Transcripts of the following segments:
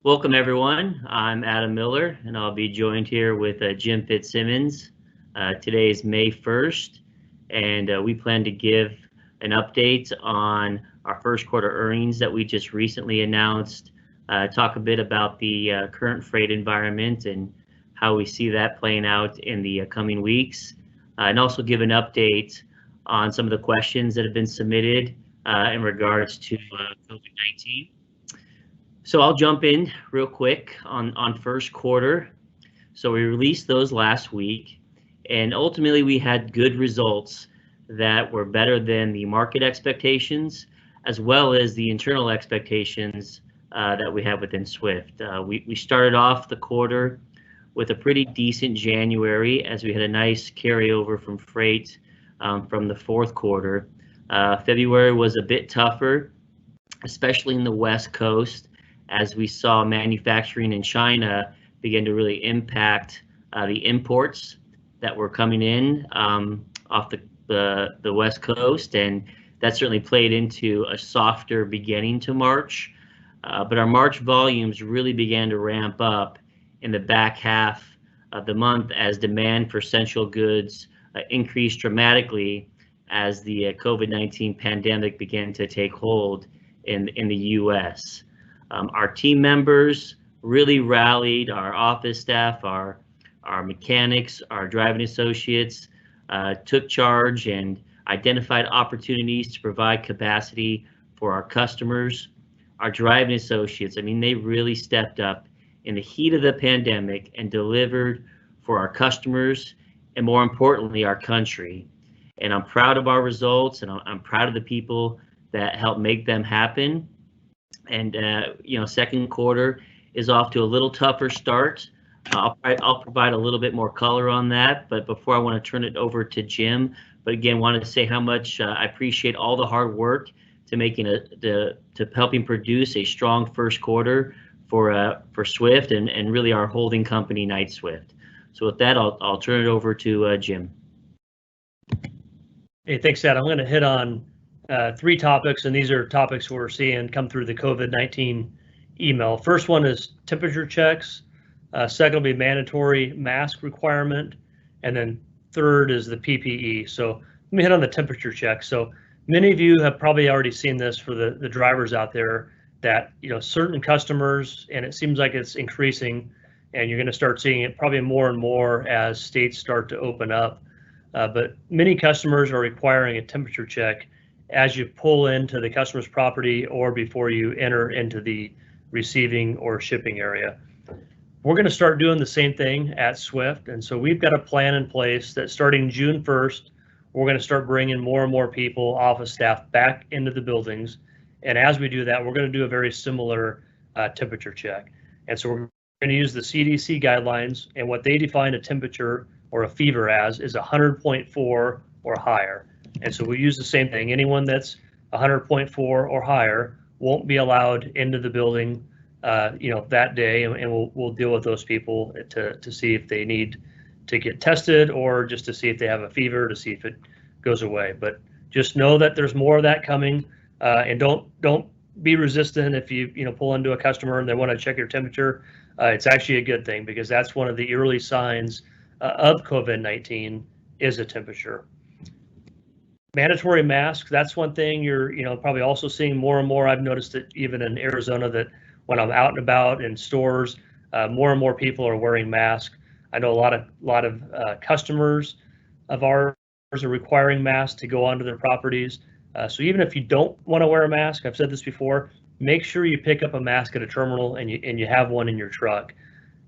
Welcome, everyone. I'm Adam Miller, and I'll be joined here with Jim Fitzsimmons. Today is May 1st, and we plan to give an update on our first quarter earnings that we just recently announced, talk a bit about the current freight environment and how we see that playing out in the coming weeks, and also give an update on some of the questions that have been submitted in regards to COVID-19. So I'll jump in real quick on first quarter. So we released those last week, and ultimately we had good results that were better than the market expectations, as well as the internal expectations that we have within Swift. We started off the quarter with a pretty decent January, as we had a nice carryover from freight from the fourth quarter. February was a bit tougher, especially in the West Coast, as we saw manufacturing in China begin to really impact the imports that were coming in off the West Coast, and that certainly played into a softer beginning to March. But our March volumes really began to ramp up in the back half of the month as demand for essential goods increased dramatically as the COVID-19 pandemic began to take hold in the U.S. Our team members really rallied, our office staff, our mechanics, our driving associates took charge and identified opportunities to provide capacity for our customers. Our driving associates, they really stepped up in the heat of the pandemic and delivered for our customers and, more importantly, our country. And I'm proud of our results, and I'm proud of the people that helped make them happen. And second quarter is off to a little tougher start. I'll provide a little bit more color on that, but before I want to turn it over to Jim, but again, wanted to say how much I appreciate all the hard work to helping produce a strong first quarter for Swift and really our holding company, Knight-Swift. So with that, I'll turn it over to Jim. Hey, thanks, Ed. I'm going to hit on three topics, and these are topics we're seeing come through the COVID-19 email. First one is temperature checks. Second will be mandatory mask requirement. And then third is the PPE. So let me hit on the temperature check. So many of you have probably already seen this for the drivers out there that, certain customers, and it seems like it's increasing, and you're going to start seeing it probably more and more as states start to open up. But many customers are requiring a temperature check as you pull into the customer's property or before you enter into the receiving or shipping area. We're going to start doing the same thing at Swift. And so we've got a plan in place that starting June 1st, we're going to start bringing more and more people, office staff, back into the buildings. And as we do that, we're going to do a very similar temperature check. And so we're going to use the CDC guidelines, and what they define a temperature or a fever as is 100.4 or higher. And so we use the same thing. Anyone that's 100.4 or higher won't be allowed into the building, that day, and we'll deal with those people to see if they need to get tested or just to see if they have a fever to see if it goes away. But just know that there's more of that coming, and don't be resistant if you pull into a customer and they want to check your temperature. It's actually a good thing because that's one of the early signs of COVID-19 is a temperature. Mandatory masks, that's one thing you're probably also seeing more and more. I've noticed it even in Arizona that when I'm out and about in stores, more and more people are wearing masks. I know a lot of customers of ours are requiring masks to go onto their properties. So even if you don't want to wear a mask, I've said this before, make sure you pick up a mask at a terminal and you have one in your truck.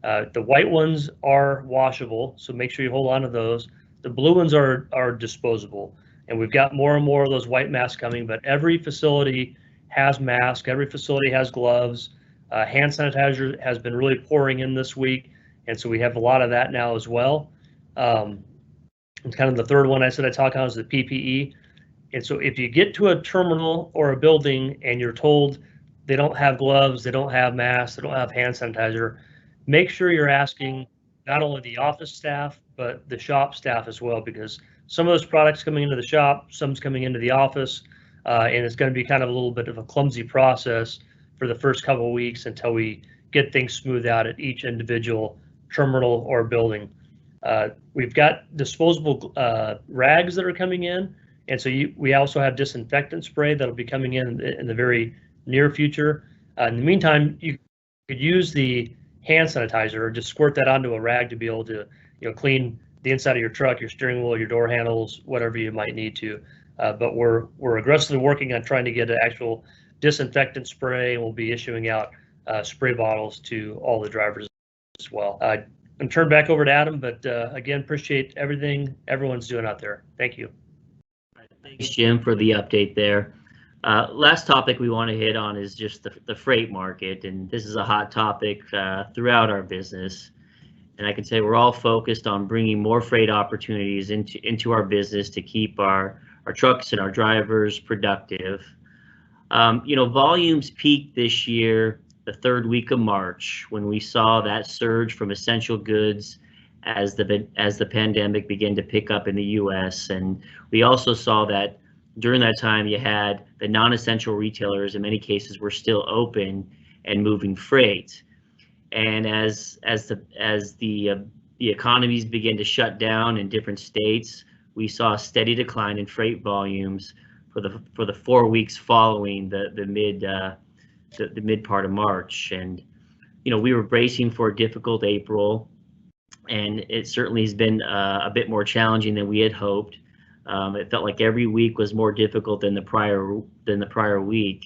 The white ones are washable, so make sure you hold on to those. The blue ones are disposable. And we've got more and more of those white masks coming, but every facility has masks, every facility has gloves. Hand sanitizer has been really pouring in this week, and so we have a lot of that now as well. And kind of the third one I said I talk on is the PPE. And so if you get to a terminal or a building and you're told they don't have gloves, they don't have masks, they don't have hand sanitizer, make sure you're asking not only the office staff, but the shop staff as well, because some of those products coming into the shop, some's coming into the office, and it's going to be kind of a little bit of a clumsy process for the first couple of weeks until we get things smoothed out at each individual terminal or building. We've got disposable rags that are coming in, and so we also have disinfectant spray that'll be coming in the very near future. In the meantime, you could use the hand sanitizer or just squirt that onto a rag to be able to clean the inside of your truck, your steering wheel, your door handles, whatever you might need to. But we're aggressively working on trying to get an actual disinfectant spray, and we'll be issuing out spray bottles to all the drivers as well. I'm turned back over to Adam, but again, appreciate everything everyone's doing out there. Thank you. Thanks, Jim, for the update there. Last topic we want to hit on is just the freight market, and this is a hot topic throughout our business. And I can say we're all focused on bringing more freight opportunities into our business to keep our trucks and our drivers productive. Volumes peaked this year the third week of March when we saw that surge from essential goods as the pandemic began to pick up in the U.S. And we also saw that during that time you had the non-essential retailers in many cases were still open and moving freight. And as the economies began to shut down in different states, we saw a steady decline in freight volumes for the 4 weeks following the mid part of March. And we were bracing for a difficult April, and it certainly has been a bit more challenging than we had hoped. It felt like every week was more difficult than the prior week.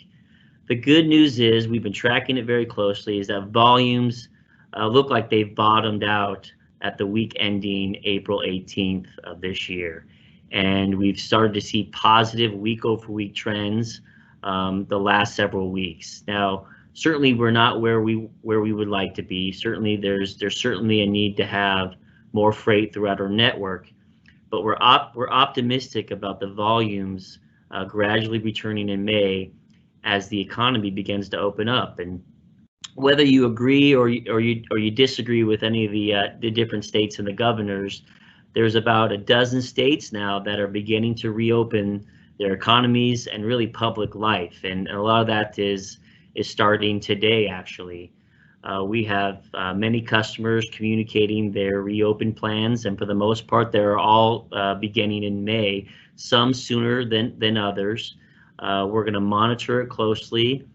The good news is we've been tracking it very closely, is that volumes look like they've bottomed out at the week ending April 18th of this year. And we've started to see positive week over week trends the last several weeks. Now, certainly we're not where we would like to be. Certainly there's certainly a need to have more freight throughout our network, but we're optimistic about the volumes gradually returning in May as the economy begins to open up. And whether you agree or you disagree with any of the different states and the governors, there's about a dozen states now that are beginning to reopen their economies and really public life, and a lot of that is starting today. Actually, we have many customers communicating their reopen plans, and for the most part, they're all beginning in May. Some sooner than others. We're going to monitor it closely,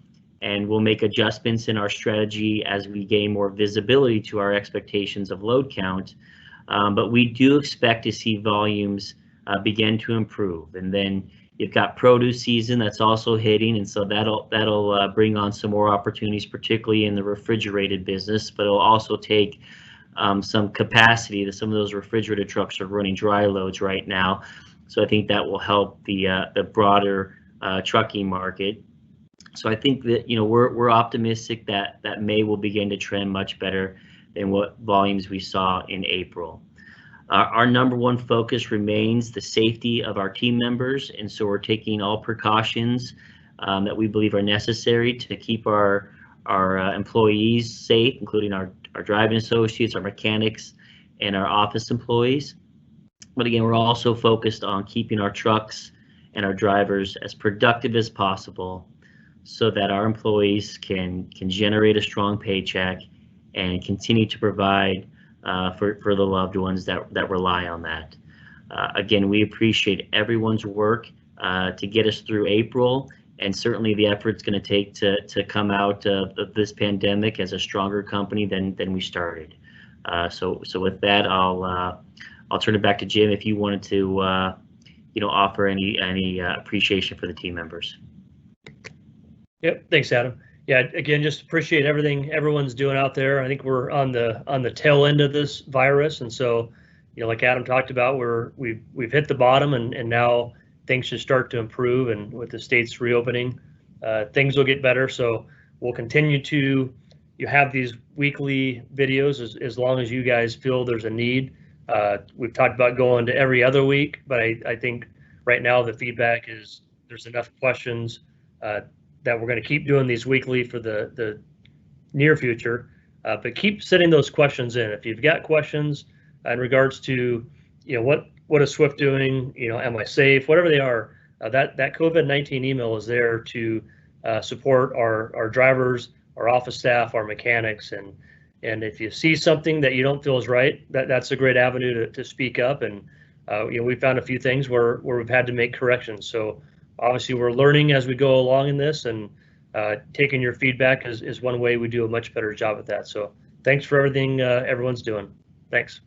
and we'll make adjustments in our strategy as we gain more visibility to our expectations of load count. But we do expect to see volumes begin to improve. And then you've got produce season that's also hitting, and so that'll bring on some more opportunities, particularly in the refrigerated business. But it'll also take some capacity that some of those refrigerated trucks are running dry loads right now. So I think that will help the broader trucking market. So I think that we're optimistic that May will begin to trend much better than what volumes we saw in April. Our number one focus remains the safety of our team members, and so we're taking all precautions that we believe are necessary to keep our employees safe, including our driving associates, our mechanics, and our office employees. But again, we're also focused on keeping our trucks and our drivers as productive as possible so that our employees can generate a strong paycheck and continue to provide for the loved ones that rely on that. Again, we appreciate everyone's work to get us through April, and certainly the effort it's going to take to come out of this pandemic as a stronger company than we started. So with that, I'll turn it back to Jim if you wanted to offer any appreciation for the team members. Yep, thanks, Adam. Yeah, again, just appreciate everything everyone's doing out there. I think we're on the tail end of this virus, and so like Adam talked about, we've hit the bottom, and now things should start to improve. And with the states reopening, things will get better. So we'll continue to have these weekly videos as long as you guys feel there's a need. We've talked about going to every other week, but I think right now the feedback is there's enough questions that we're going to keep doing these weekly for the near future. But keep sending those questions in. If you've got questions in regards to what is Swift doing, am I safe, whatever they are, that COVID-19 email is there to support our drivers, our office staff, our mechanics, and if you see something that you don't feel is right, that's a great avenue to speak up. And we found a few things where we've had to make corrections. So obviously we're learning as we go along in this, and taking your feedback is one way we do a much better job at that. So thanks for everything everyone's doing. Thanks.